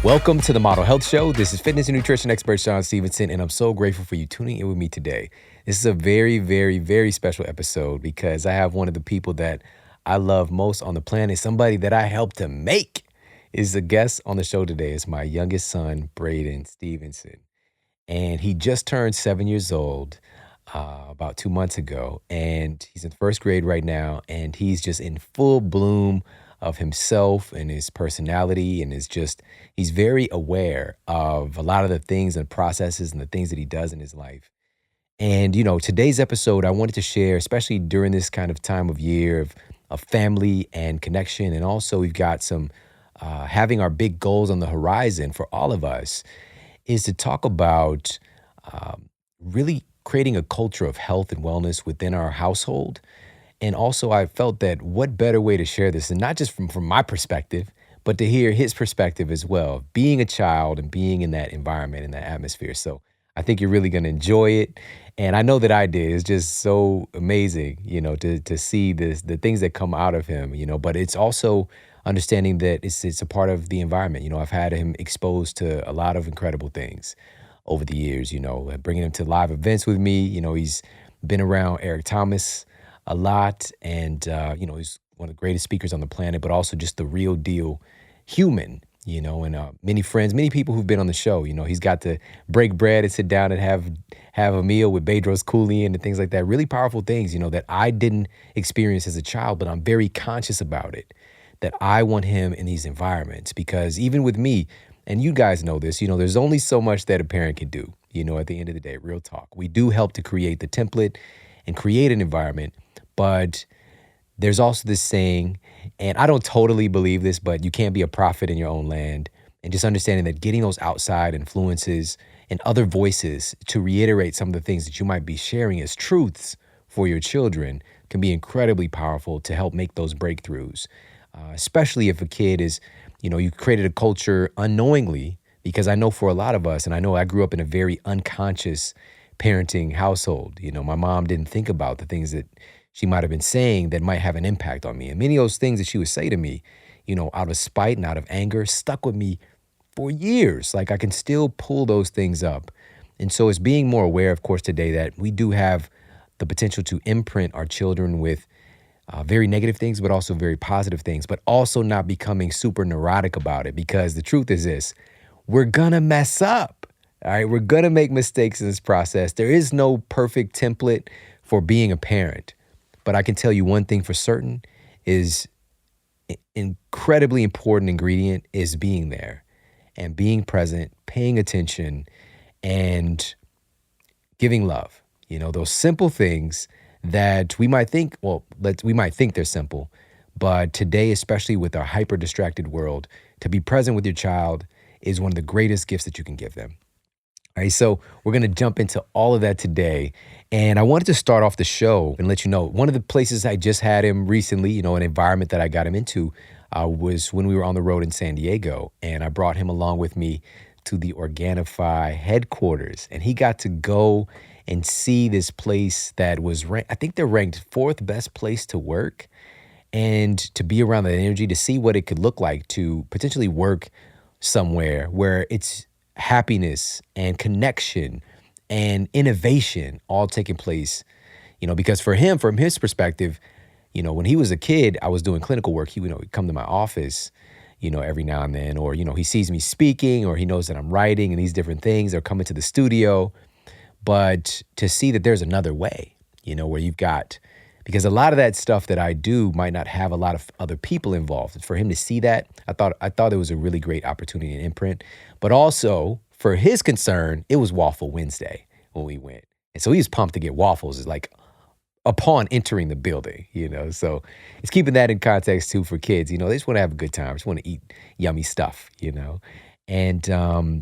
Welcome to the Model Health Show. This is fitness and nutrition expert Shawn Stevenson, and I'm so grateful for you tuning in with me today. This is a very, very, very special episode because I have one of the people that I love most on the planet, somebody that I helped to make, is the guest on the show today. It's my youngest son, Braden Stevenson, and he just turned 7 years old about 2 months ago, and he's in first grade right now, and he's just in full bloom of himself and his personality, and he's very aware of a lot of the things and processes and the things that he does in his life. And today's episode I wanted to share, especially during this kind of time of year of family and connection, and also we've got some having our big goals on the horizon for all of us, is to talk about really creating a culture of health and wellness within our household. And also, I felt that what better way to share this, and not just from my perspective, but to hear his perspective as well, being a child and being in that environment, in that atmosphere. So I think you're really going to enjoy it. And I know that I did. It's just so amazing, to see the things that come out of him, but it's also understanding that it's a part of the environment. I've had him exposed to a lot of incredible things over the years, bringing him to live events with me. He's been around Eric Thomas a lot, and he's one of the greatest speakers on the planet, but also just the real deal human, and many friends, many people who've been on the show. He's got to break bread and sit down and have a meal with Bedros Keuilian and things like that. Really powerful things, that I didn't experience as a child, but I'm very conscious about it, that I want him in these environments, because even with me, and you guys know this, there's only so much that a parent can do, at the end of the day, real talk. We do help to create the template and create an environment, but there's also this saying, and I don't totally believe this, but you can't be a prophet in your own land. And just understanding that getting those outside influences and other voices to reiterate some of the things that you might be sharing as truths for your children can be incredibly powerful to help make those breakthroughs, especially if a kid is, you created a culture unknowingly, because I know for a lot of us, and I know I grew up in a very unconscious parenting household. My mom didn't think about the things that she might have been saying that might have an impact on me. And many of those things that she would say to me, out of spite and out of anger, stuck with me for years. Like, I can still pull those things up. And so it's being more aware, of course, today that we do have the potential to imprint our children with very negative things, but also very positive things, but also not becoming super neurotic about it. Because the truth is this, we're gonna mess up. All right, we're gonna make mistakes in this process. There is no perfect template for being a parent. But I can tell you one thing for certain is incredibly important ingredient is being there and being present, paying attention, and giving love. Those simple things that we might think, we might think they're simple, but today, especially with our hyper distracted world, to be present with your child is one of the greatest gifts that you can give them. All right, so we're going to jump into all of that today. And I wanted to start off the show and let you know, one of the places I just had him recently, an environment that I got him into was when we were on the road in San Diego. And I brought him along with me to the Organifi headquarters. And he got to go and see this place that was I think they're ranked fourth best place to work. And to be around that energy, to see what it could look like to potentially work somewhere where it's happiness and connection and innovation all taking place, because for him, from his perspective, when he was a kid, I was doing clinical work. He would come to my office, every now and then, or, he sees me speaking, or he knows that I'm writing and these different things, or coming to the studio. But to see that there's another way, where you've got, because a lot of that stuff that I do might not have a lot of other people involved. For him to see that, I thought it was a really great opportunity and imprint. But also, for his concern, it was Waffle Wednesday when we went. And so he was pumped to get waffles, like upon entering the building, So it's keeping that in context too for kids. They just want to have a good time, just want to eat yummy stuff, And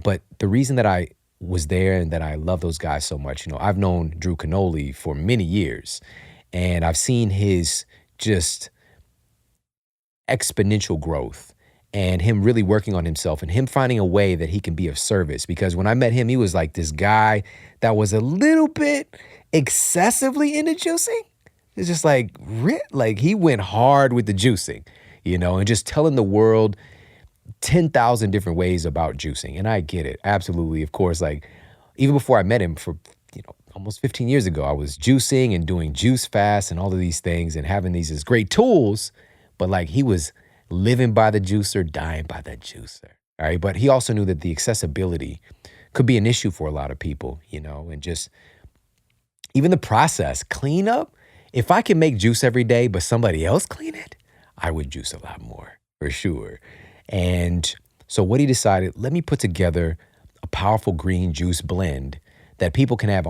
but the reason that I was there and that I love those guys so much, I've known Drew Canoli for many years, and I've seen his just exponential growth and him really working on himself and him finding a way that he can be of service. Because when I met him, he was like this guy that was a little bit excessively into juicing. It's just like he went hard with the juicing, and just telling the world 10,000 different ways about juicing. And I get it. Absolutely. Of course, like even before I met him for, almost 15 years ago, I was juicing and doing juice fasts and all of these things and having these as great tools. But like he was living by the juicer, dying by that juicer. All right. But he also knew that the accessibility could be an issue for a lot of people, and just even the process, cleanup. If I can make juice every day, but somebody else clean it, I would juice a lot more for sure. And so what he decided, let me put together a powerful green juice blend that people can have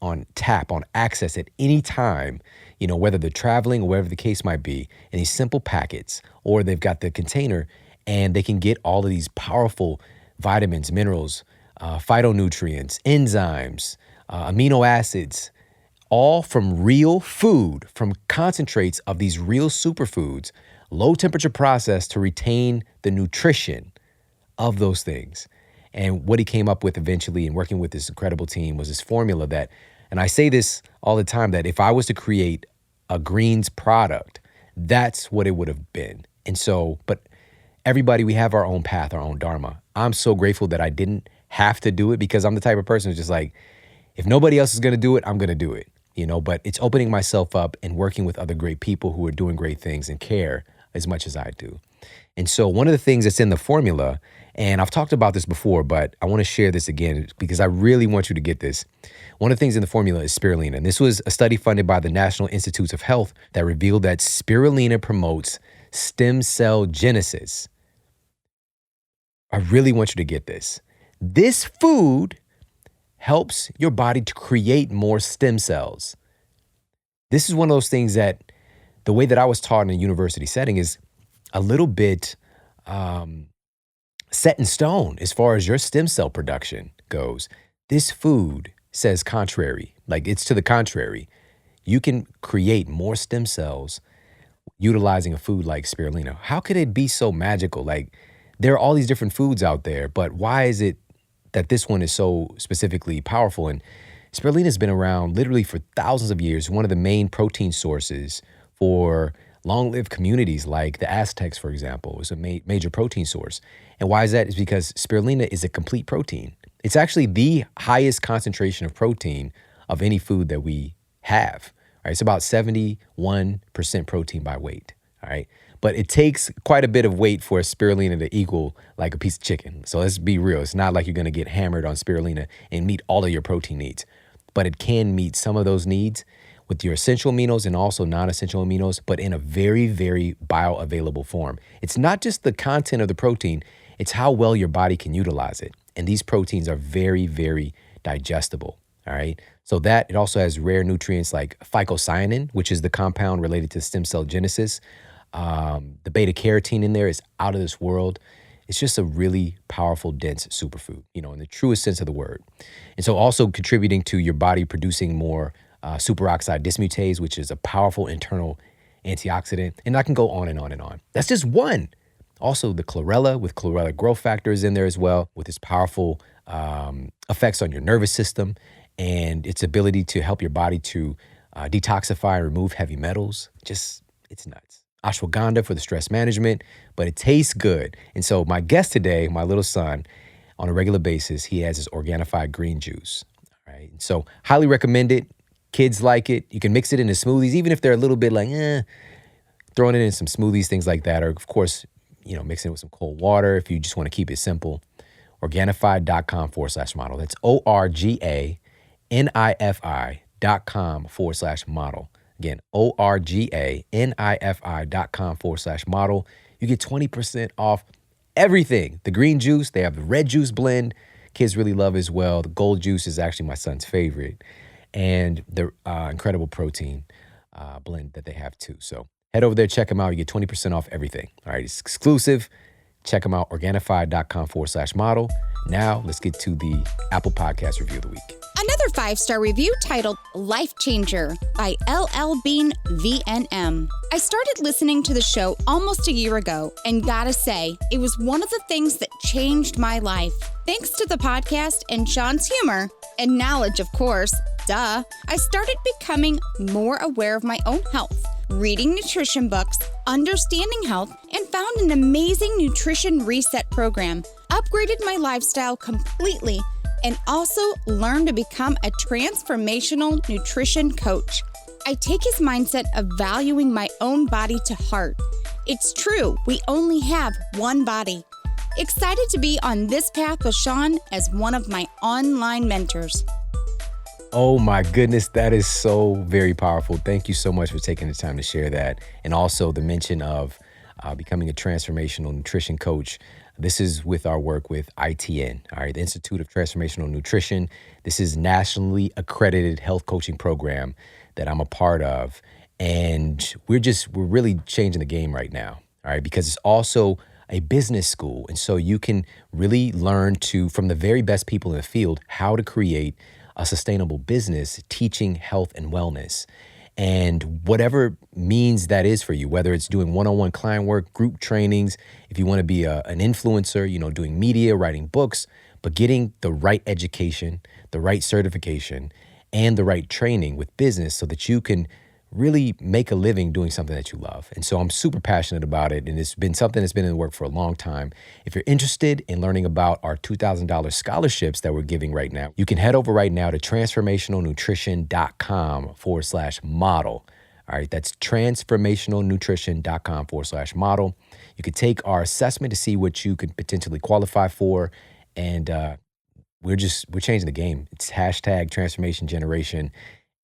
on tap, on access at any time, whether they're traveling or whatever the case might be, in these simple packets, or they've got the container and they can get all of these powerful vitamins, minerals, phytonutrients, enzymes, amino acids, all from real food, from concentrates of these real superfoods, low temperature processed to retain the nutrition of those things. And what he came up with eventually and working with this incredible team was this formula that, and I say this all the time, that if I was to create a greens product, that's what it would have been. And so, but everybody, we have our own path, our own dharma. I'm so grateful that I didn't have to do it, because I'm the type of person who's just like, if nobody else is going to do it, I'm going to do it, but it's opening myself up and working with other great people who are doing great things and care as much as I do. And so one of the things that's in the formula, and I've talked about this before, but I want to share this again because I really want you to get this. One of the things in the formula is spirulina. And this was a study funded by the National Institutes of Health that revealed that spirulina promotes stem cell genesis. I really want you to get this. This food helps your body to create more stem cells. This is one of those things that the way that I was taught in a university setting is a little bit set in stone as far as your stem cell production goes. This food says contrary, like it's to the contrary. You can create more stem cells utilizing a food like spirulina. How could it be so magical? Like there are all these different foods out there, but why is it that this one is so specifically powerful? And spirulina has been around literally for thousands of years, one of the main protein sources for long-lived communities like the Aztecs, for example, is a major protein source. And why is that? Is because spirulina is a complete protein. It's actually the highest concentration of protein of any food that we have. Right? It's about 71% protein by weight. All right. But it takes quite a bit of weight for a spirulina to equal like a piece of chicken. So let's be real. It's not like you're going to get hammered on spirulina and meet all of your protein needs. But it can meet some of those needs with your essential aminos and also non-essential aminos, but in a very, very bioavailable form. It's not just the content of the protein, it's how well your body can utilize it. And these proteins are very, very digestible, all right? So that, it also has rare nutrients like phycocyanin, which is the compound related to stem cell genesis. The beta carotene in there is out of this world. It's just a really powerful, dense superfood, in the truest sense of the word. And so also contributing to your body producing more superoxide dismutase, which is a powerful internal antioxidant. And I can go on and on and on. That's just one. Also the chlorella with chlorella growth factor is in there as well, with its powerful effects on your nervous system and its ability to help your body to detoxify and remove heavy metals. Just, it's nuts. Ashwagandha for the stress management, but it tastes good. And so my guest today, my little son, on a regular basis, he has his Organifi green juice. All right. So highly recommend it. Kids like it. You can mix it into smoothies, even if they're a little bit like, throwing it in some smoothies, things like that. Or of course, mixing it with some cold water if you just want to keep it simple. Organifi.com/model. That's ORGANIFI.com/model. Again, ORGANIFI.com/model. You get 20% off everything. The green juice, they have the red juice blend. Kids really love as well. The gold juice is actually my son's favorite. And the incredible protein blend that they have too. So head over there, check them out. You get 20% off everything. All right, it's exclusive. Check them out, Organifi.com/model. Now let's get to the Apple Podcast Review of the Week. Another 5-star review titled Life Changer by LL Bean VNM. I started listening to the show almost a year ago, and gotta say, it was one of the things that changed my life. Thanks to the podcast and Shawn's humor, and knowledge, of course, I started becoming more aware of my own health, reading nutrition books, understanding health, and found an amazing nutrition reset program, upgraded my lifestyle completely, and also learned to become a transformational nutrition coach. I take his mindset of valuing my own body to heart. It's true, we only have one body. Excited to be on this path with Shawn as one of my online mentors. Oh my goodness, that is so very powerful. Thank you so much for taking the time to share that. And also the mention of becoming a transformational nutrition coach. This is with our work with ITN, all right, the Institute of Transformational Nutrition. This is nationally accredited health coaching program that I'm a part of. And we're really changing the game right now, all right, because it's also a business school. And so you can really learn from the very best people in the field, how to create a sustainable business, teaching health and wellness. And whatever means that is for you, whether it's doing one-on-one client work, group trainings, if you want to be an influencer, doing media, writing books, but getting the right education, the right certification, and the right training with business so that you can really make a living doing something that you love. And so I'm super passionate about it. And it's been something that's been in the work for a long time. If you're interested in learning about our $2,000 scholarships that we're giving right now, you can head over right now to transformationalnutrition.com/model. All right, that's transformationalnutrition.com/model. You can take our assessment to see what you could potentially qualify for. And we're changing the game. It's hashtag transformation generation.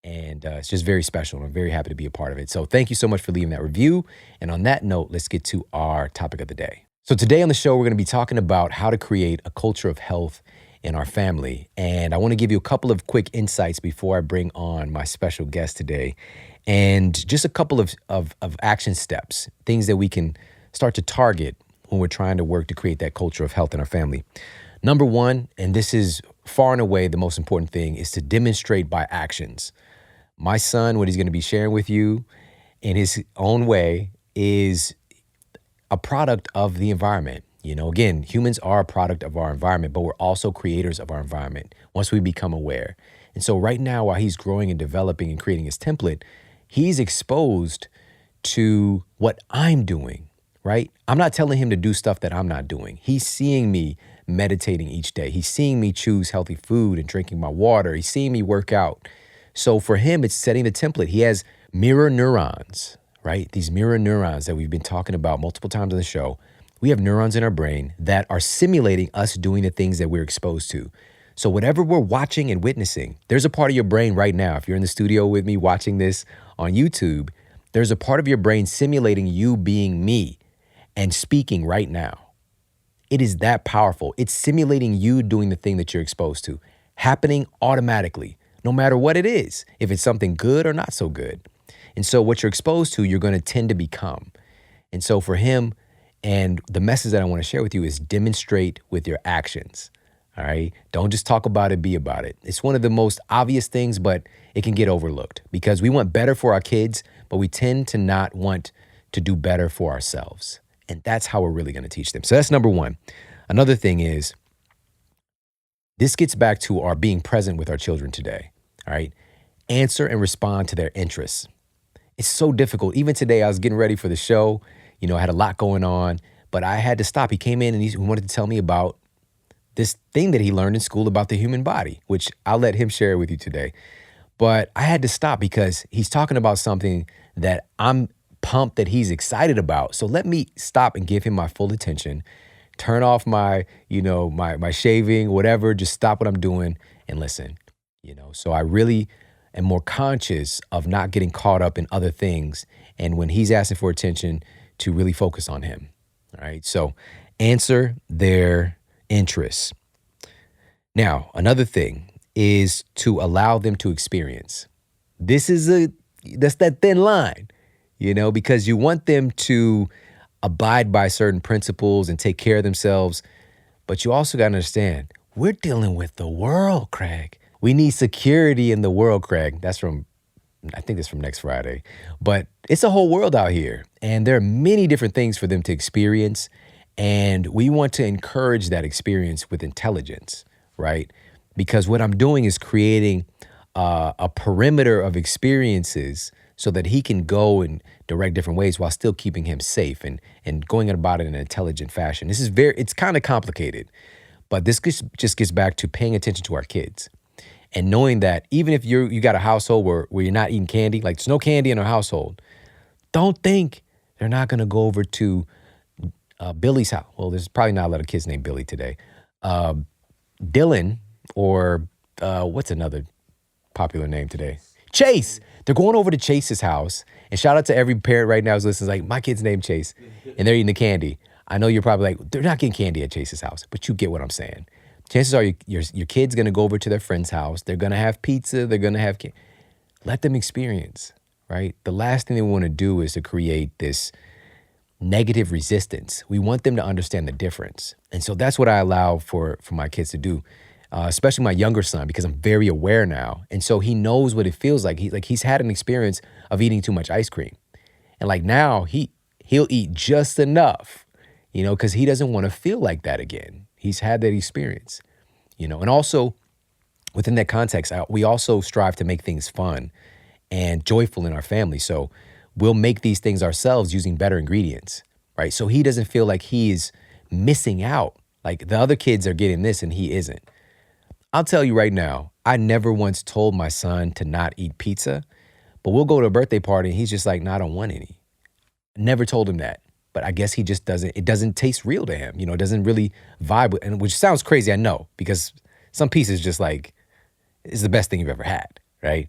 And it's just very special. And I'm very happy to be a part of it. So thank you so much for leaving that review. And on that note, let's get to our topic of the day. So today on the show, we're going to be talking about how to create a culture of health in our family. And I want to give you a couple of quick insights before I bring on my special guest today. And just a couple of action steps, things that we can start to target when we're trying to work to create that culture of health in our family. Number one, and this is far and away the most important thing, is to demonstrate by actions. My son, what he's going to be sharing with you in his own way, is a product of the environment. Again, humans are a product of our environment, but we're also creators of our environment once we become aware. And so right now, while he's growing and developing and creating his template, he's exposed to what I'm doing, right? I'm not telling him to do stuff that I'm not doing. He's seeing me meditating each day. He's seeing me choose healthy food and drinking my water. He's seeing me work out. So for him, it's setting the template. He has mirror neurons, right? These mirror neurons that we've been talking about multiple times on the show. We have neurons in our brain that are simulating us doing the things that we're exposed to. So whatever we're watching and witnessing, there's a part of your brain right now. If you're in the studio with me watching this on YouTube, there's a part of your brain simulating you being me and speaking right now. It is that powerful. It's simulating you doing the thing that you're exposed to, happening automatically, no matter what it is, if it's something good or not so good. And so what you're exposed to, you're going to tend to become. And so for him, and the message that I want to share with you is demonstrate with your actions. All right. Don't just talk about it, be about it. It's one of the most obvious things, but it can get overlooked because we want better for our kids, but we tend to not want to do better for ourselves. And that's how we're really going to teach them. So that's number one. Another thing is, this gets back to our being present with our children today. All right. Answer and respond to their interests. It's so difficult. Even today, I was getting ready for the show. I had a lot going on, but I had to stop. He came in and he wanted to tell me about this thing that he learned in school about the human body, which I'll let him share with you today. But I had to stop because he's talking about something that I'm pumped that he's excited about. So let me stop and give him my full attention, turn off my shaving, whatever, just stop what I'm doing and listen. So I really am more conscious of not getting caught up in other things. And when he's asking for attention, to really focus on him. All right. So answer their interests. Now, another thing is to allow them to experience. That's that thin line, because you want them to abide by certain principles and take care of themselves. But you also got to understand, we're dealing with the world, Craig. We need security in the world, Craig. I think that's from next Friday. But it's a whole world out here. And there are many different things for them to experience. And we want to encourage that experience with intelligence, right? Because what I'm doing is creating a perimeter of experiences so that he can go and direct different ways while still keeping him safe and going about it in an intelligent fashion. It's kind of complicated, but this just gets back to paying attention to our kids and knowing that even if you got a household where you're not eating candy, like there's no candy in our household, don't think they're not going to go over to Billy's house. Well, there's probably not a lot of kids named Billy today. Dylan or what's another popular name today? Chase. They're going over to Chase's house. And shout out to every parent right now who's listening, like, my kid's named Chase. And they're eating the candy. I know you're probably like, they're not getting candy at Chase's house. But you get what I'm saying. Chances are your kid's going to go over to their friend's house. They're going to have pizza. They're going to have let them experience, right? The last thing they want to do is to create this negative resistance. We want them to understand the difference. And so that's what I allow for my kids to do, especially my younger son, because I'm very aware now. And so he knows what it feels like. He's had an experience of eating too much ice cream. And like now he'll eat just enough, because he doesn't want to feel like that again. He's had that experience, and also within that context, we also strive to make things fun and joyful in our family. So we'll make these things ourselves using better ingredients, right? So he doesn't feel like he is missing out. Like the other kids are getting this and he isn't. I'll tell you right now, I never once told my son to not eat pizza, but we'll go to a birthday party and he's just like, no, I don't want any. Never told him that. But I guess he just it doesn't taste real to him. It doesn't really vibe with, and which sounds crazy, I know, because some pizza is just like, it's the best thing you've ever had, right?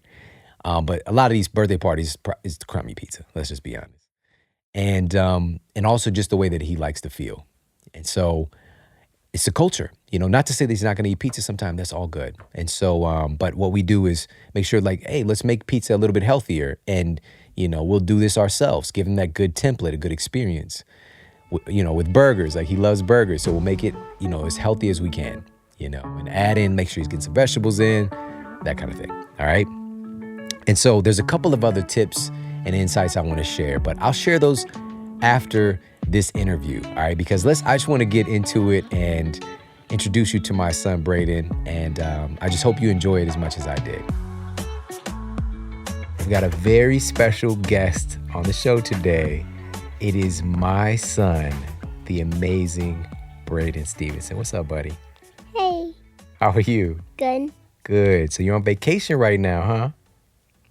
But a lot of these birthday parties is crummy pizza. Let's just be honest. And also just the way that he likes to feel. And so it's a culture, not to say that he's not going to eat pizza sometime. That's all good. And so, but what we do is make sure like, hey, let's make pizza a little bit healthier. And, we'll do this ourselves, give him that good template, a good experience. With burgers, like he loves burgers. So we'll make it, as healthy as we can, and add in, make sure he's getting some vegetables in, that kind of thing. All right. And so there's a couple of other tips and insights I want to share, but I'll share those after this interview, all right? Because I just want to get into it and introduce you to my son, Braden, and I just hope you enjoy it as much as I did. We've got a very special guest on the show today. It is my son, the amazing Braden Stevenson. What's up, buddy? Hey. How are you? Good. Good. So you're on vacation right now, huh?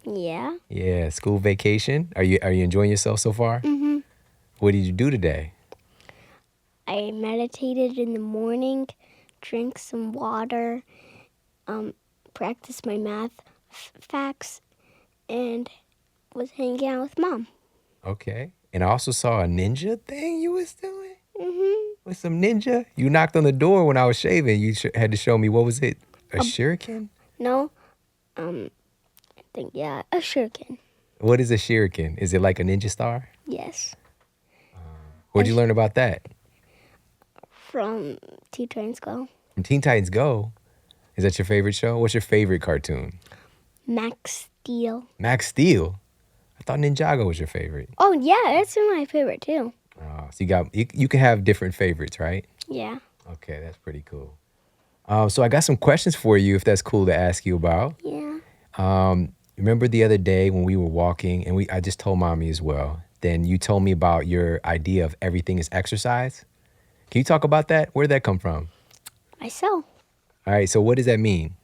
Yeah. Yeah, school vacation. Are you enjoying yourself so far? Mm-hmm. What did you do today? I meditated in the morning, drank some water, practiced my math facts, and was hanging out with Mom. Okay. And I also saw a ninja thing you was doing? Mm-hmm. With some ninja? You knocked on the door when I was shaving. You had to show me, what was it? A shuriken? No. I think, yeah, a shuriken. What is a shuriken? Is it like a ninja star? Yes. Where'd you learn about that? From Teen Titans Go. From Teen Titans Go? Is that your favorite show? What's your favorite cartoon? Max Steel. Max Steel? I thought Ninjago was your favorite. Oh, yeah, that's my favorite, too. So you can have different favorites, right? Yeah. Okay, that's pretty cool. So I got some questions for you, if that's cool to ask you about. Yeah. Remember the other day when we were walking, and I just told Mommy as well, then you told me about your idea of everything is exercise. Can you talk about that? Where did that come from? Myself. All right, so what does that mean?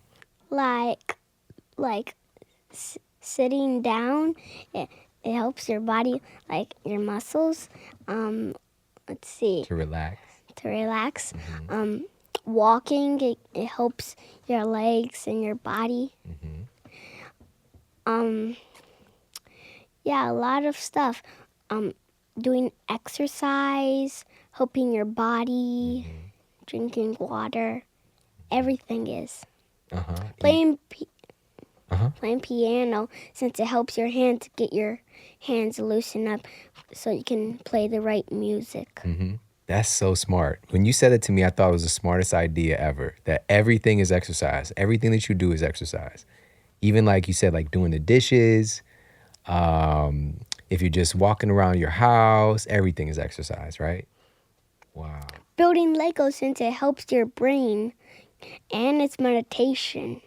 Like sitting down, it helps your body, like your muscles, let's see. To relax. Mm-hmm. Walking, it helps your legs and your body. Mm-hmm. Yeah, a lot of stuff. Doing exercise, helping your body, drinking water, everything is. Playing piano, since it helps your hands, get your hands loosen up so you can play the right music. Mm-hmm. That's so smart. When you said it to me, I thought it was the smartest idea ever, that everything is exercise. Everything that you do is exercise. Even like you said, like doing the dishes, if you're just walking around your house, everything is exercise, right? Wow. Building Lego, since it helps your brain, and it's meditation.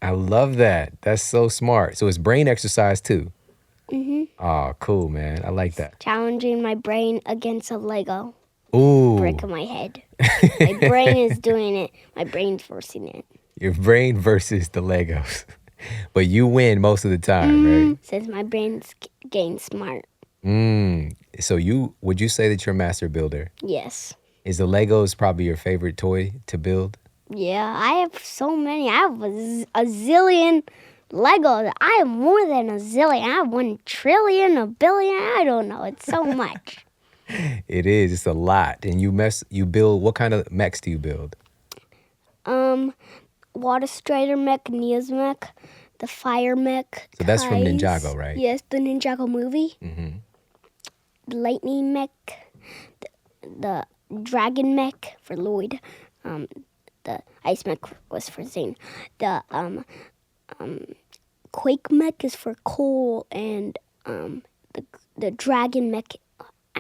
I love that. That's so smart. So it's brain exercise too. Oh, cool, man. I like that. Challenging my brain against a Lego Ooh. brick in my head. My brain is doing it. My brain's forcing it. Your brain versus the Legos. But you win most of the time, right? Since my brain's getting smart. So would you say that you're a master builder? Yes. Is the Legos probably your favorite toy to build? Yeah, I have so many. I have a zillion Legos. I have more than a zillion. I have 1 trillion, a billion. I don't know. It's so much. It is. It's a lot. And you build, what kind of mechs do you build? Water Strider mech, Neo's mech, the Fire mech. So that's from Kai's. Ninjago, right? Yes, the Ninjago movie. The Lightning mech, the Dragon mech for Lloyd. The Ice mech was for Zane. The Quake mech is for Cole, and the Dragon mech.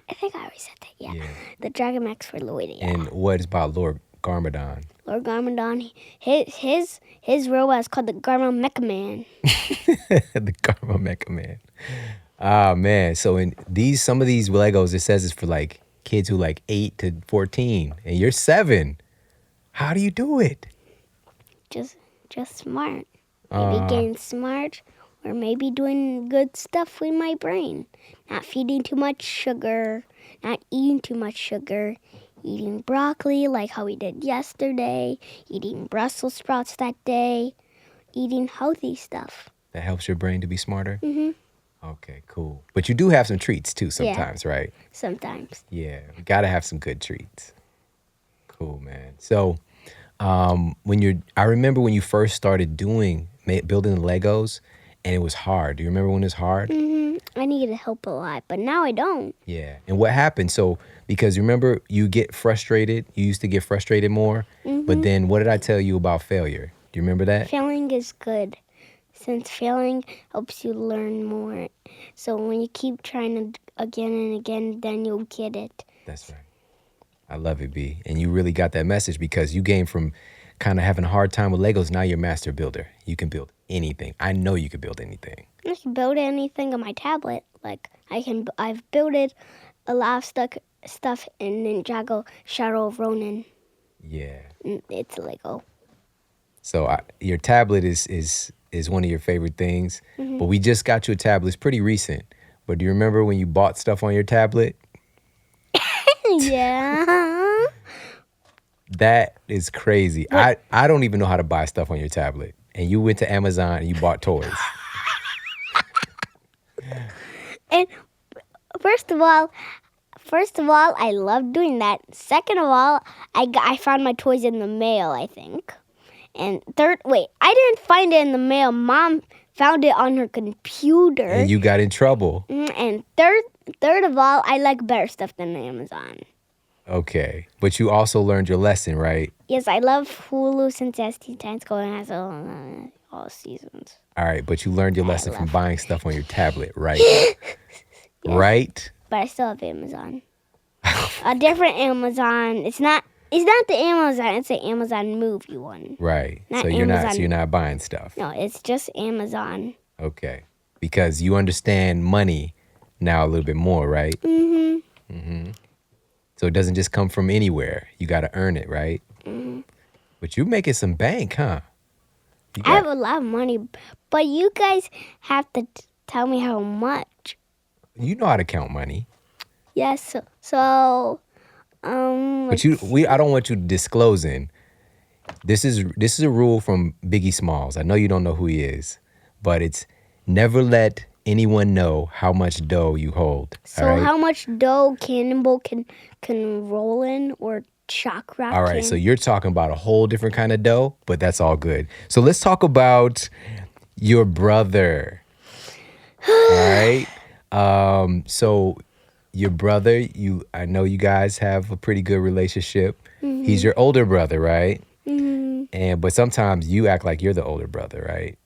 I think I already said that. Yeah. The Dragon mech's for Lloyd. Yeah. And what is about Lord Garmadon? Lord Garmadon, his robot is called the Garma Mecha Man. The Garma Mecha Man. Ah, man. So in some of these Legos, it says it's for like kids who like 8 to 14, and you're 7. How do you do it? Just smart. Maybe getting smart, or maybe doing good stuff with my brain. Not feeding too much sugar, not eating too much sugar, eating broccoli like how we did yesterday, eating Brussels sprouts that day, eating healthy stuff. That helps your brain to be smarter? Okay, cool. But you do have some treats too sometimes, right? Sometimes. Yeah, we gotta have some good treats. Cool, man. So, I remember when you first started building the Legos, and it was hard. Do you remember when it was hard? I needed help a lot, but now I don't. Yeah. And what happened? So, because remember, you get frustrated. You used to get frustrated more. But then, what did I tell you about failure? Do you remember that? Failing is good, since failing helps you learn more. So when you keep trying to again and again, then you'll get it. That's right. I love it, B. And you really got that message, because you came from kind of having a hard time with Legos. Now you're a master builder. You can build anything. I know you can build anything. I can build anything on my tablet. Like I've built it a lot of stuff in Ninjago Shadow of Ronin. Yeah. It's Lego. So your tablet is one of your favorite things. But we just got you a tablet. It's pretty recent. But do you remember when you bought stuff on your tablet? Yeah. That is crazy. I don't even know how to buy stuff on your tablet. And you went to Amazon and you bought toys. And first of all, I love doing that. Second of all, I found my toys in the mail, I think. And I didn't find it in the mail. Mom found it on her computer. And you got in trouble. And third of all, I like better stuff than Amazon. Okay. But you also learned your lesson, right? Yes, I love Hulu since Teen Titans Go and has all seasons. All right, but you learned your lesson from buying stuff on your tablet, right? Yes. Right? But I still have Amazon. A different Amazon. It's not the Amazon, it's the Amazon movie one. Right. Not so you're Amazon. not buying stuff. No, it's just Amazon. Okay. Because you understand money now a little bit more, right? So it doesn't just come from anywhere. You got to earn it, right? But you're making some bank, huh? I have a lot of money, but you guys have to tell me how much. You know how to count money. Yes, so But I don't want you disclosing. This is a rule from Biggie Smalls. I know you don't know who he is, but it's never let anyone know how much dough you hold. So all right? How much dough Cannonball can roll in, or Shock Rock? All right, so you're talking about a whole different kind of dough, but that's all good. So let's talk about your brother. All right. So your brother, I know you guys have a pretty good relationship. He's your older brother, right? But sometimes you act like you're the older brother, right?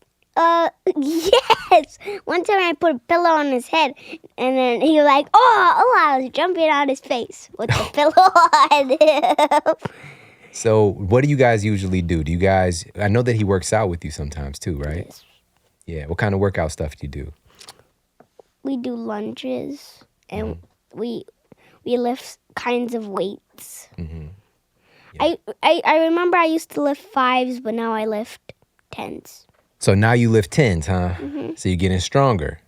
Yes. One time I put a pillow on his head, and then he was like, oh, I was jumping out his face with the pillow on him. So what do you guys usually do? I know that he works out with you sometimes too, right? Yes. Yeah. What kind of workout stuff do you do? we do lunges, and we lift kinds of weights. Yeah. I remember I used to lift 5s, but now I lift 10s. So now you lift 10s, huh? So you're getting stronger.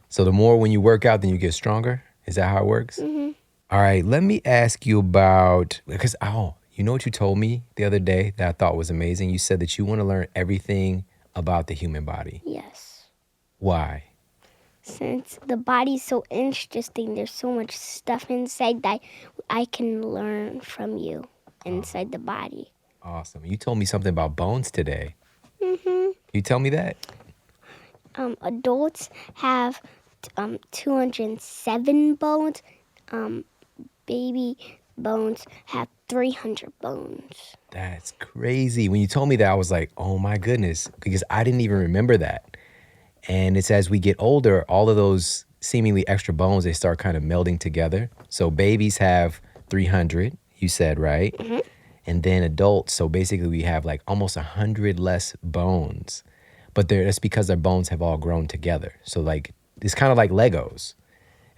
So the more when you work out, then you get stronger? Is that how it works? All right, let me ask you about, because, you know what you told me the other day that I thought was amazing? You said that you want to learn everything about the human body. Yes. Why? Since the body's so interesting, there's so much stuff inside that I can learn from you inside the body. Awesome. You told me something about bones today. You tell me that? Adults have 207 bones. Baby bones have 300 bones. That's crazy. When you told me that, I was like, oh my goodness, because I didn't even remember that. And it's as we get older, all of those seemingly extra bones, they start kind of melding together. So babies have 300, you said, right? And then adults, so basically we have like almost 100 less bones. But that's because their bones have all grown together. So like, it's kind of like Legos.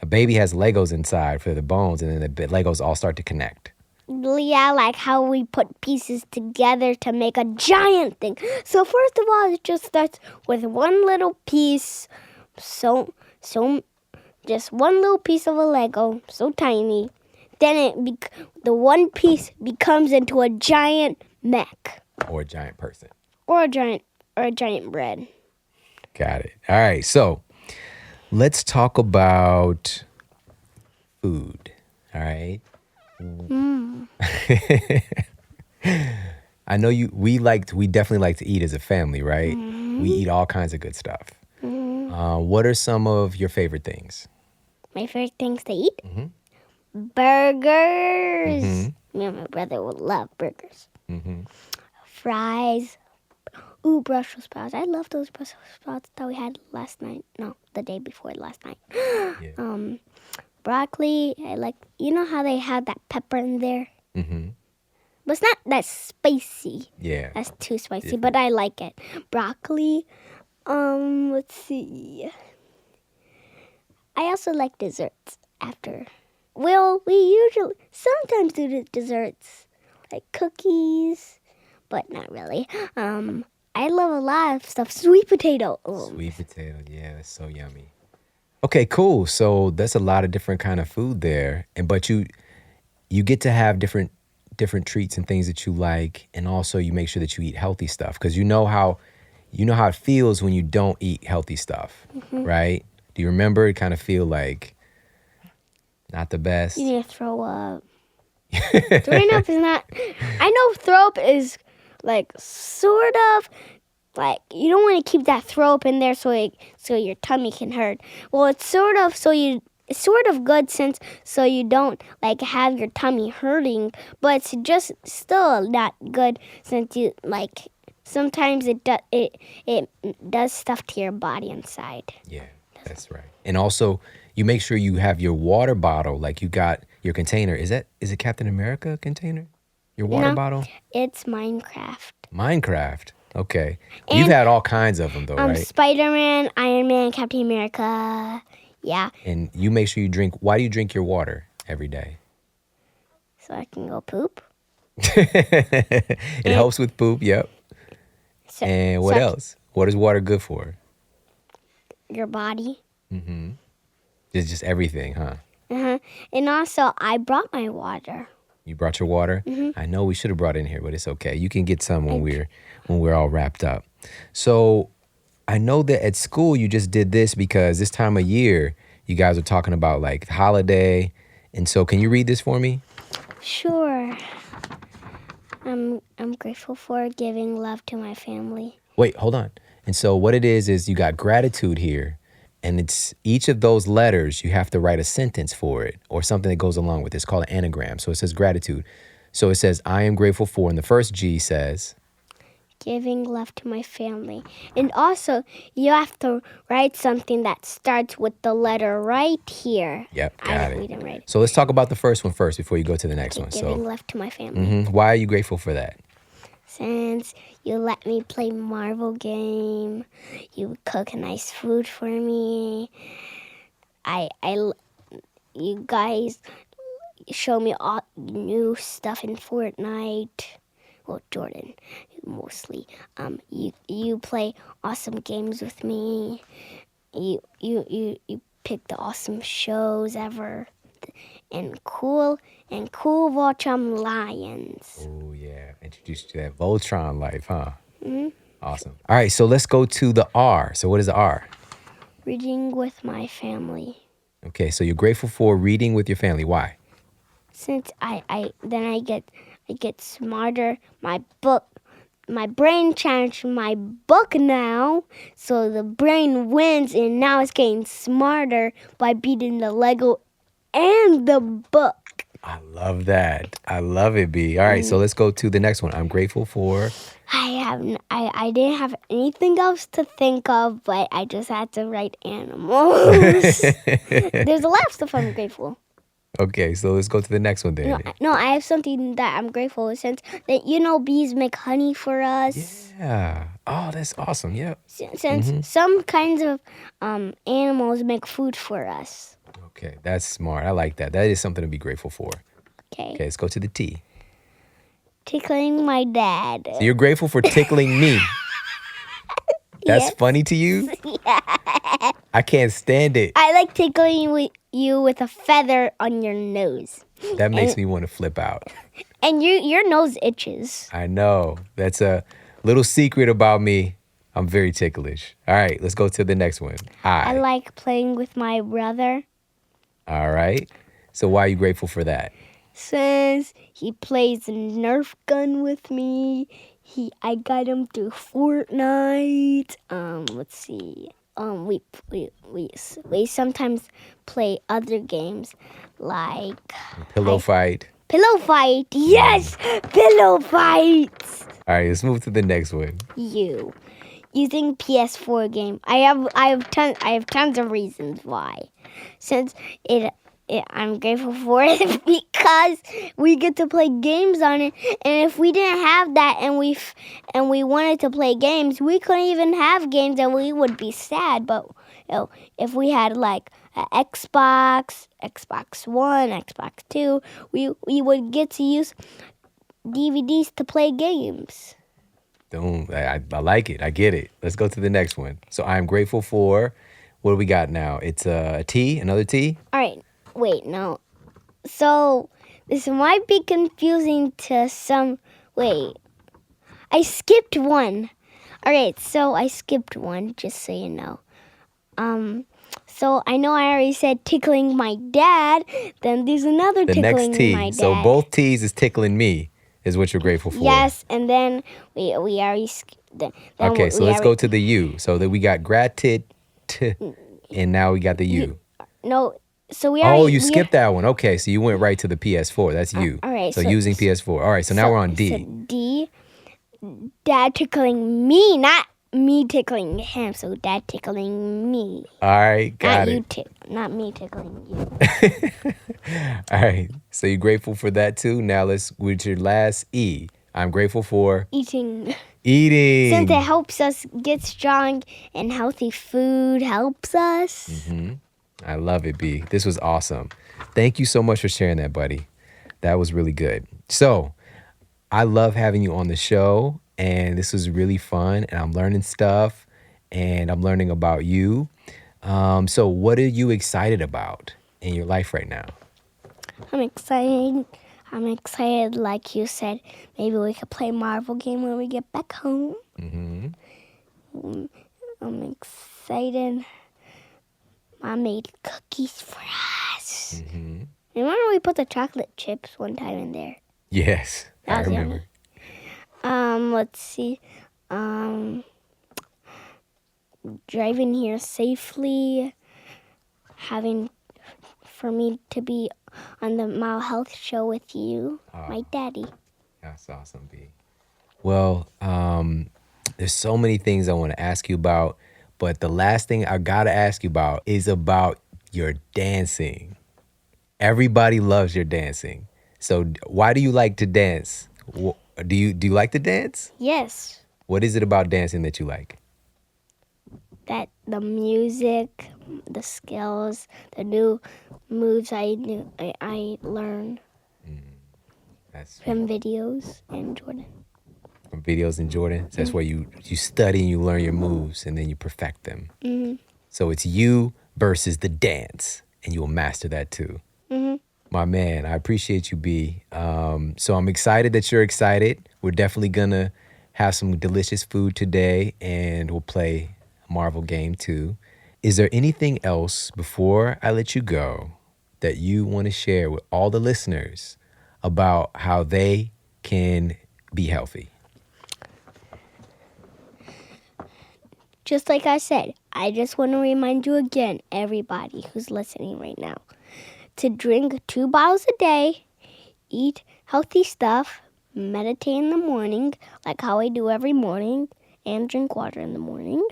A baby has Legos inside for the bones, and then the Legos all start to connect. Yeah, like how we put pieces together to make a giant thing. So first of all, it just starts with one little piece, so just one little piece of a Lego, so tiny. Then the one piece becomes into a giant mech. Or a giant person. Or a giant bread. Got it. All right, so let's talk about food. All right. I know we definitely like to eat as a family, right? We eat all kinds of good stuff. What are some of your favorite things? My favorite things to eat? Burgers. Me and my brother would love burgers. Fries. Ooh, Brussels sprouts. I love those Brussels sprouts that we had last night. No, the day before last night. Yeah. Broccoli. I like, you know how they have that pepper in there? But it's not that spicy. Yeah. That's too spicy, but I like it. Broccoli. Let's see. I also like desserts after. Well, we usually sometimes do the desserts like cookies, but not really. I love a lot of stuff. Sweet potato. Sweet potato, yeah, that's so yummy. Okay, cool. So that's a lot of different kind of food there, but you get to have different treats and things that you like, and also you make sure that you eat healthy stuff because you know how it feels when you don't eat healthy stuff, right? Do you remember? It kind of feel like not the best. You need to throw up. Throwing up is not. I know throw up is like sort of like you don't want to keep that throw up in there so your tummy can hurt. Well, it's sort of good so you don't like have your tummy hurting, but it's just still not good since you like sometimes it does stuff to your body inside. Yeah, that's right. And also you make sure you have your water bottle, like you got your container. Is it Captain America container? Your water bottle? It's Minecraft. Minecraft. Okay. You've had all kinds of them though, right? Spider-Man, Iron Man, Captain America. Yeah. And you make sure you drink. Why do you drink your water every day? So I can go poop. It helps with poop, yep. And what else? What is water good for? Your body. It's just everything, huh? And also, I brought my water. You brought your water? I know we should have brought it in here, but it's okay. You can get some when we're all wrapped up. So I know that at school you just did this because this time of year you guys are talking about like the holiday. And so can you read this for me? Sure. I'm grateful for giving love to my family. Wait, hold on. And so what it is you got gratitude here. And it's each of those letters, you have to write a sentence for it or something that goes along with it. It's called an anagram. So it says gratitude. So it says, I am grateful for, and the first G says, giving love to my family. And also, you have to write something that starts with the letter right here. Yep, got I it. We didn't write it. So let's talk about the first one first before you go to the next one. Giving love to my family. Why are you grateful for that? Since you let me play Marvel game, you cook nice food for me. you guys show me all new stuff in Fortnite. Well, Jordan, mostly. You play awesome games with me. You pick the awesome shows ever, and cool Voltron lions. Oh, yeah. Introduced you to that Voltron life, huh? Mm-hmm. Awesome. All right, so let's go to the R. So what is the R? Reading with my family. Okay, so you're grateful for reading with your family. Why? Since I get smarter. My brain changed my book now, so the brain wins, and now it's getting smarter by beating the Lego and the book. I love that. I love it, B. All right, so let's go to the next one. I'm grateful for. I didn't have anything else to think of, but I just had to write animals. There's a lot of stuff I'm grateful. Okay, so let's go to the next one then. No, I have something that I'm grateful since that bees make honey for us. Yeah. Oh, that's awesome. Yep. Since some kinds of animals make food for us. Okay, that's smart. I like that. That is something to be grateful for. Okay. Okay, let's go to the T. Tickling my dad. So you're grateful for tickling me. That's Yes. funny to you? Yeah. I can't stand it. I like tickling you with a feather on your nose. That makes me want to flip out. And your nose itches. I know. That's a little secret about me. I'm very ticklish. All right, let's go to the next one. I like playing with my brother. All right. So why are you grateful for that? Since he plays a Nerf gun with me. I got him through Fortnite. Let's see. We sometimes play other games like Pillow fight. Pillow fight. Yes, pillow fights. All right, let's move to the next one. You using PS4 game. I have tons of reasons why. Since I'm grateful for it because we get to play games on it. And if we didn't have that and we wanted to play games, we couldn't even have games and we would be sad. But if we had like an Xbox One, Xbox 2, we would get to use DVDs to play games. I like it. I get it. Let's go to the next one. So I'm grateful for, what do we got now? It's a T, another T? All right. Wait, no. So, this might be confusing to some. Wait. I skipped one. Alright, so I skipped one, just so you know. So I know I already said tickling my dad. Then there's another The tickling next T. my dad. So both T's is tickling me, is what you're grateful for. Yes, and then we already. Okay, so let's go to the U. So that we got gratitude, and now we got the U. No. So we already. Oh, you skipped that one. Okay, so you went right to the PS4. That's you. All right. So using PS4. All right, so now we're on D. So D. Dad tickling me, not me tickling him. So dad tickling me. All right, got it. Not me tickling you. All right, so you're grateful for that too. Now let's with your last E. I'm grateful for Eating. eating. Since it helps us get strong and healthy food helps us. Mm-hmm. I love it, B. This was awesome. Thank you so much for sharing that, buddy. That was really good. So I love having you on the show, and this was really fun, and I'm learning stuff, and I'm learning about you. So what are you excited about in your life right now? I'm excited, like you said. Maybe we could play Marvel game when we get back home. Mm-hmm. I'm excited. Mom made cookies for us. Mm-hmm. Remember we put the chocolate chips one time in there? Yes, I remember. Let's see. Driving here safely. Having for me to be on the Mile Health show with you, my daddy. That's awesome, B. Well, there's so many things I want to ask you about, but the last thing I gotta ask you about is about your dancing. Everybody loves your dancing. So why do you like to dance? Do you like to dance? Yes. What is it about dancing that you like? That the music the skills, the new moves I learn That's from videos and Jordan. from videos in Jordan. So that's where you study and you learn your moves and then you perfect them. Mm-hmm. So it's you versus the dance, and you will master that too. Mm-hmm. My man, I appreciate you, B. So I'm excited that you're excited. We're definitely gonna have some delicious food today, and we'll play a Marvel game too. Is there anything else before I let you go that you want to share with all the listeners about how they can be healthy? Just like I said, I just want to remind you again, everybody who's listening right now, to drink 2 bottles a day, eat healthy stuff, meditate in the morning, like how I do every morning, and drink water in the morning,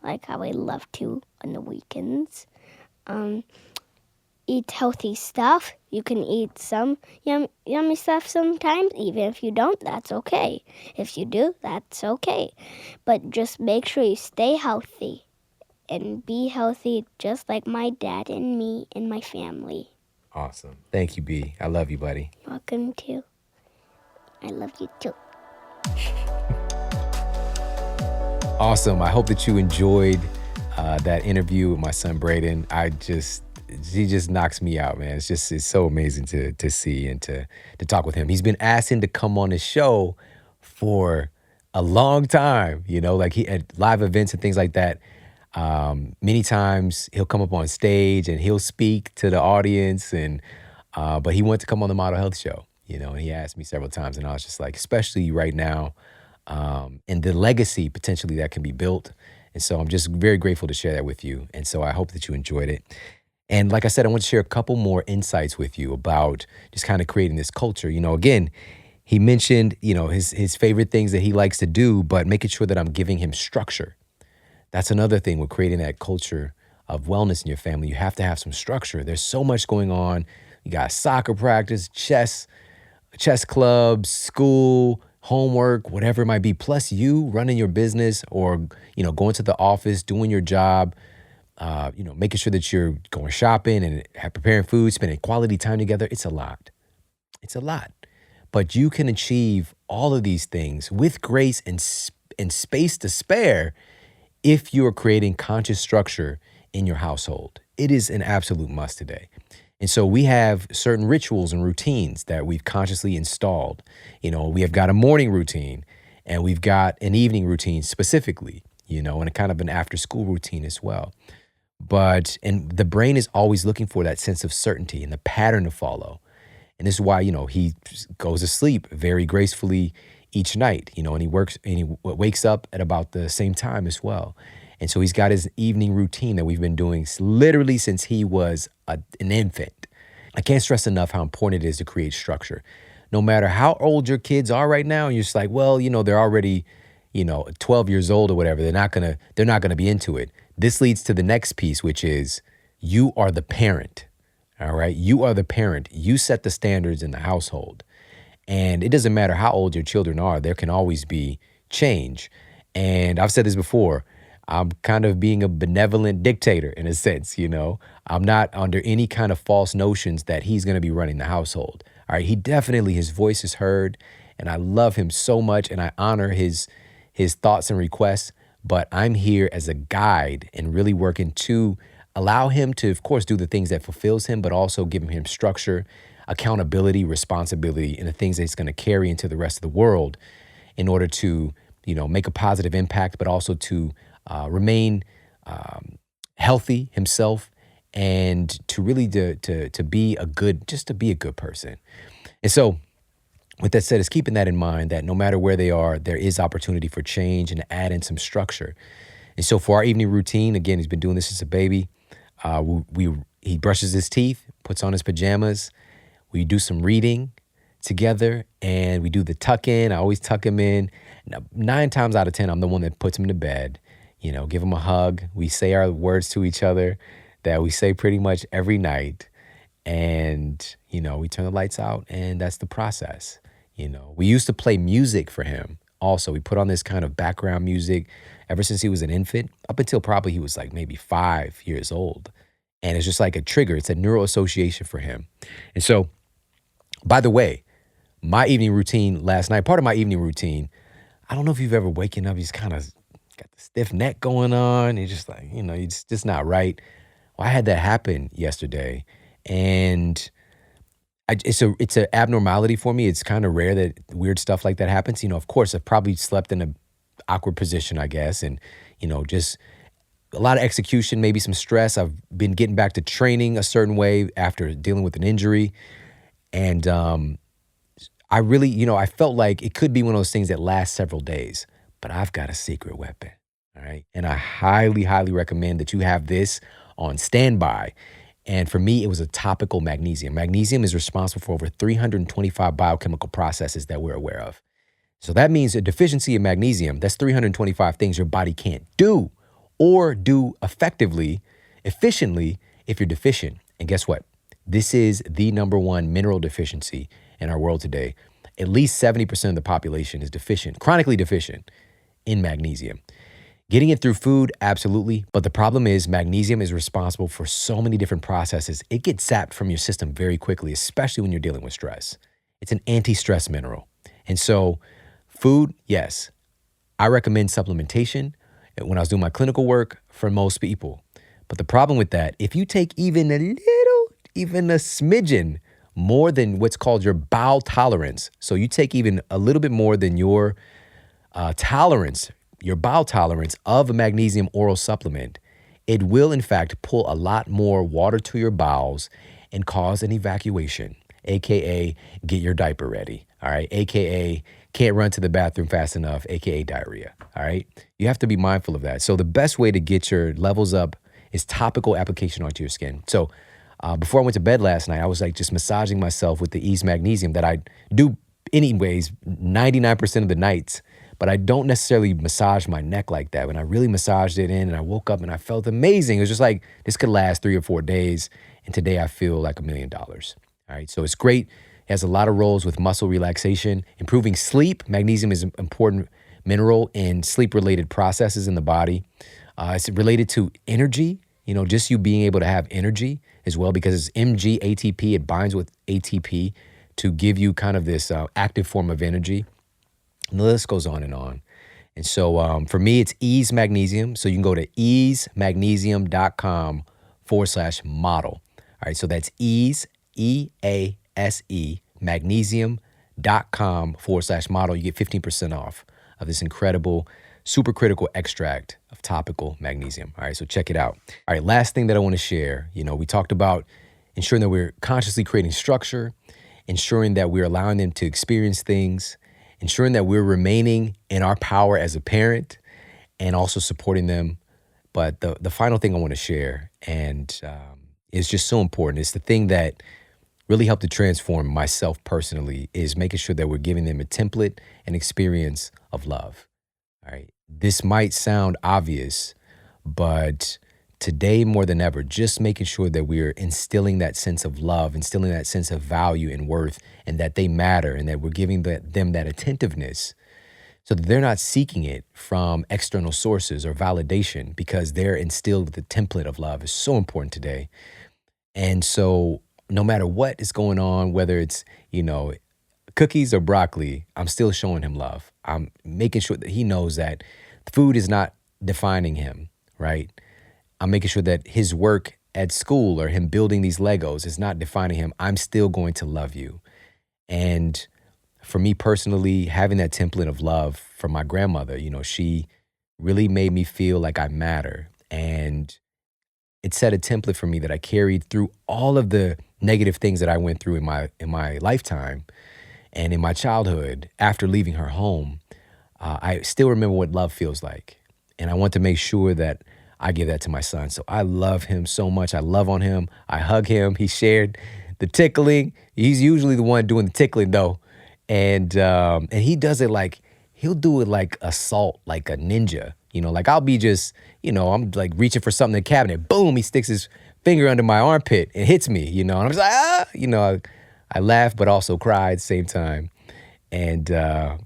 like how I love to on the weekends. Eat healthy stuff. You can eat some yummy stuff sometimes. Even if you don't, that's okay. If you do, that's okay. But just make sure you stay healthy and be healthy just like my dad and me and my family. Awesome. Thank you, B. I love you, buddy. You're welcome to. I love you too. Awesome. I hope that you enjoyed that interview with my son, Braden. He just knocks me out, man. It's so amazing to see and to talk with him. He's been asking to come on the show for a long time, like he at live events and things like that. Many times he'll come up on stage and he'll speak to the audience, but he wanted to come on the Model Health Show, and he asked me several times, and I was just like, especially right now, and the legacy potentially that can be built. And so I'm just very grateful to share that with you. And so I hope that you enjoyed it. And like I said, I want to share a couple more insights with you about just kind of creating this culture. Again, he mentioned, his favorite things that he likes to do, but making sure that I'm giving him structure. That's another thing with creating that culture of wellness in your family. You have to have some structure. There's so much going on. You got soccer practice, chess clubs, school, homework, whatever it might be, plus you running your business or, going to the office, doing your job, making sure that you're going shopping and preparing food, spending quality time together. It's a lot. It's a lot. But you can achieve all of these things with grace and space to spare if you are creating conscious structure in your household. It is an absolute must today. And so we have certain rituals and routines that we've consciously installed. We have got a morning routine and we've got an evening routine specifically, and a kind of an after school routine as well. And the brain is always looking for that sense of certainty and the pattern to follow. And this is why, he goes to sleep very gracefully each night, and he wakes up at about the same time as well. And so he's got his evening routine that we've been doing literally since he was an infant. I can't stress enough how important it is to create structure. No matter how old your kids are right now, and you're just like, well, they're already, 12 years old or whatever. They're not gonna be into it. This leads to the next piece, which is you are the parent. All right. You are the parent. You set the standards in the household. And it doesn't matter how old your children are, there can always be change. And I've said this before, I'm kind of being a benevolent dictator in a sense, I'm not under any kind of false notions that he's going to be running the household. All right. His voice is heard, and I love him so much, and I honor his thoughts and requests, but I'm here as a guide and really working to allow him to, of course, do the things that fulfills him, but also giving him structure, accountability, responsibility, and the things that he's going to carry into the rest of the world in order to, make a positive impact, but also to remain healthy himself and to really to be a good person. And so with that said, is keeping that in mind that no matter where they are, there is opportunity for change and to add in some structure. And so for our evening routine, again, he's been doing this since a baby. He brushes his teeth, puts on his pajamas. We do some reading together, and we do the tuck in. I always tuck him in. 9 times out of 10, I'm the one that puts him to bed. Give him a hug. We say our words to each other that we say pretty much every night. And, we turn the lights out, and that's the process. We used to play music for him. Also, we put on this kind of background music ever since he was an infant, up until probably he was like maybe 5 years old. And it's just like a trigger. It's a neural association for him. And so, by the way, my evening routine last night, part of my evening routine, I don't know if you've ever waken up, he's kind of got the stiff neck going on. It's just like, it's just not right. Well, I had that happen yesterday, and it's an abnormality for me. It's kind of rare that weird stuff like that happens. Of course, I've probably slept in an awkward position, I guess, and just a lot of execution, maybe some stress. I've been getting back to training a certain way after dealing with an injury, and I really, I felt like it could be one of those things that last several days. But I've got a secret weapon, all right, and I highly, highly recommend that you have this on standby. And for me, it was a topical magnesium. Magnesium is responsible for over 325 biochemical processes that we're aware of. So that means a deficiency of magnesium, that's 325 things your body can't do or do effectively, efficiently if you're deficient. And guess what? This is the number one mineral deficiency in our world today. At least 70% of the population is deficient, chronically deficient in magnesium. Getting it through food, absolutely. But the problem is magnesium is responsible for so many different processes. It gets zapped from your system very quickly, especially when you're dealing with stress. It's an anti-stress mineral. And so food, yes. I recommend supplementation when I was doing my clinical work for most people. But the problem with that, if you take even a smidgen more than what's called your bowel tolerance, so you take even a little bit more than your tolerance, your bowel tolerance of a magnesium oral supplement, it will in fact pull a lot more water to your bowels and cause an evacuation, AKA get your diaper ready, all right? AKA can't run to the bathroom fast enough, AKA diarrhea, all right? You have to be mindful of that. So the best way to get your levels up is topical application onto your skin. So before I went to bed last night, I was like just massaging myself with the Ease Magnesium that I do anyways 99% of the nights. But I don't necessarily massage my neck like that. When I really massaged it in and I woke up and I felt amazing. It was just like, this could last 3 or 4 days. And today I feel like $1 million. All right, so it's great. It has a lot of roles with muscle relaxation, improving sleep. Magnesium is an important mineral in sleep-related processes in the body. It's related to energy, just you being able to have energy as well, because it's MG ATP. It binds with ATP to give you kind of this active form of energy. And the list goes on. And so for me, it's Ease Magnesium. So you can go to easemagnesium.com/model. All right, so that's Ease, EASE, magnesium.com/model. You get 15% off of this incredible, super critical extract of topical magnesium. All right, so check it out. All right, last thing that I want to share, we talked about ensuring that we're consciously creating structure, ensuring that we're allowing them to experience things, ensuring that we're remaining in our power as a parent, and also supporting them. But the final thing I want to share, and it's just so important, it's the thing that really helped to transform myself personally, is making sure that we're giving them a template and experience of love. All right. This might sound obvious, but today more than ever, just making sure that we're instilling that sense of love, instilling that sense of value and worth, and that they matter, and that we're giving them that attentiveness so that they're not seeking it from external sources or validation, because they're instilled with the template of love is so important today. And so no matter what is going on, whether it's, cookies or broccoli, I'm still showing him love. I'm making sure that he knows that food is not defining him, right? I'm making sure that his work at school or him building these Legos is not defining him. I'm still going to love you. And for me personally, having that template of love from my grandmother, she really made me feel like I matter. And it set a template for me that I carried through all of the negative things that I went through in my lifetime and in my childhood. After leaving her home, I still remember what love feels like. And I want to make sure that I give that to my son. So I love him so much. I love on him. I hug him. He shared the tickling. He's usually the one doing the tickling though. And he does it like, he'll do it like assault, like a ninja. Like I'll be just, I'm like reaching for something in the cabinet. Boom, he sticks his finger under my armpit and hits me, and I'm just like, I laugh, but also cry at the same time. And, but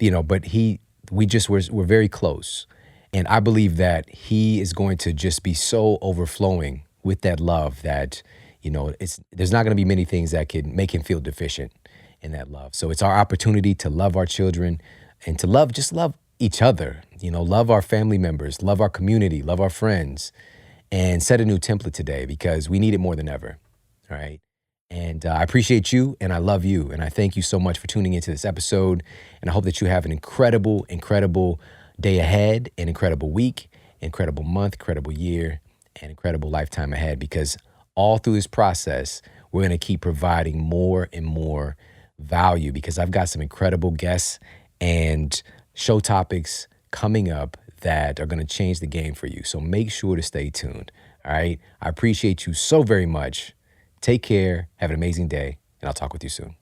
we're very close. And I believe that he is going to just be so overflowing with that love that, there's not going to be many things that could make him feel deficient in that love. So it's our opportunity to love our children and to just love each other, love our family members, love our community, love our friends, and set a new template today because we need it more than ever. All right. And I appreciate you and I love you. And I thank you so much for tuning into this episode. And I hope that you have an incredible, incredible day ahead, an incredible week, incredible month, incredible year, and incredible lifetime ahead, because all through this process, we're going to keep providing more and more value because I've got some incredible guests and show topics coming up that are going to change the game for you. So make sure to stay tuned. All right. I appreciate you so very much. Take care. Have an amazing day. And I'll talk with you soon.